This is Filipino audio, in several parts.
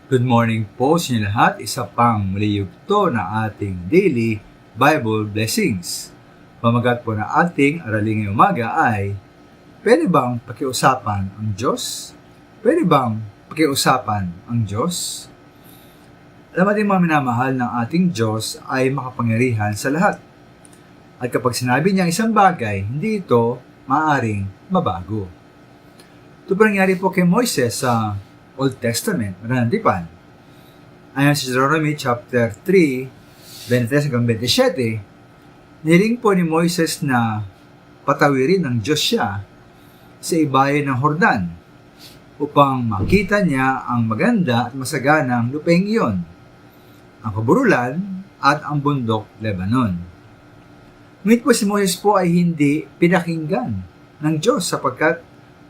Good morning po sa inyo lahat. Isa pang muli yugto na ating daily Bible blessings. Pamagat po na ating aralin ngayong umaga ay, pwede bang pakiusapan ang Diyos? Pwede bang pakiusapan ang Diyos? Alam natin mga minamahal ng ating Diyos ay makapangyarihan sa lahat. At kapag sinabi niya isang bagay, hindi ito maaaring mabago. Ito po nangyari po kay Moises sa Old Testament, Randipan. Ayon sa Deuteronomy chapter 3, 23 hanggang 27, niling po ni Moises na patawirin ng Diyos siya sa ibayan ng Jordan upang makita niya ang maganda at masaganang lupaing iyon, ang kaburulan at ang bundok Lebanon. Ngunit po si Moises po ay hindi pinakinggan ng Diyos sapagkat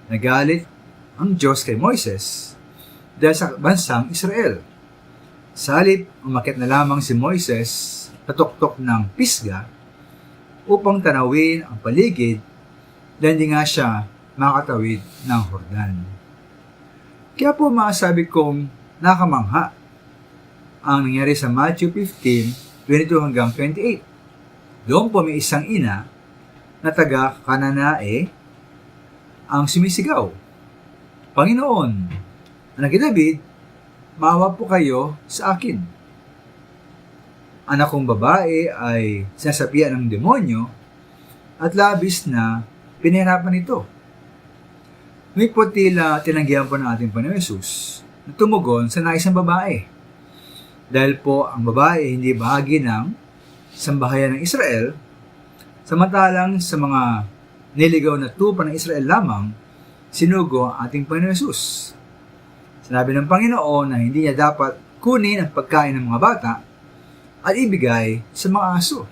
nagalit ang Diyos kay Moises dahil sa bansang Israel. Sa halip, umakyat na lamang si Moises sa tuktok ng Pisga upang tanawin ang paligid dahil hindi nga siya makatawid ng Jordan. Kaya po masasabi kong nakamangha ang nangyari sa Matthew 15, 22 hanggang 28. Doon po may isang ina na taga Kananae ang sumisigaw, "Panginoon, anak ni David, maawa po kayo sa akin. Anak kong babae ay sinasapian ng demonyo at labis na pinahirapan ito." Ngunit po tila tinanggihan po ng ating Panginoon Hesus na tumugon sa nais ng babae. Dahil po ang babae hindi bahagi ng sambahayan ng Israel, samantalang sa mga niligaw na tupa ng Israel lamang, sinugo ang ating Panginoon Hesus. Sinabi ng Panginoon na hindi niya dapat kunin ang pagkain ng mga bata at ibigay sa mga aso.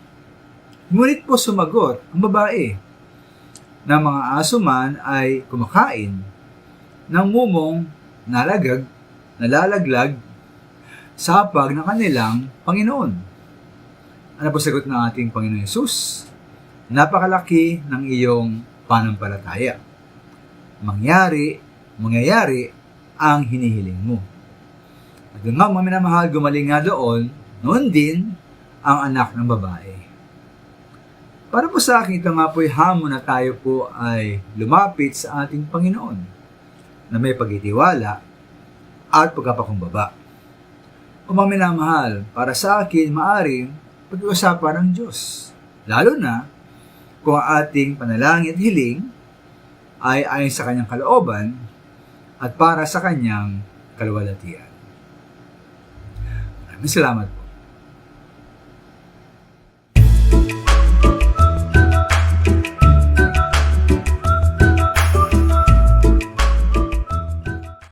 Ngunit po sumagot ang babae na mga aso man ay kumakain ng mumong nalalaglag sa hapag ng kanilang Panginoon. Ano po sagot ng ating Panginoon Hesus? Napakalaki ng iyong panampalataya. Mangyayari ang hinihiling mo. At yung mga minamahal, gumaling nga doon, noon din ang anak ng babae. Para po sa akin, ito nga po'y hamon na tayo po ay lumapit sa ating Panginoon na may pagtitiwala at pagkapakumbaba. O mga minamahal, para sa akin, maaring pag-uusapan ng Diyos. Lalo na kung ang ating panalangin at hiling ay ayon sa kanyang kalooban at para sa kanyang kaluwalhatian. Maraming salamat.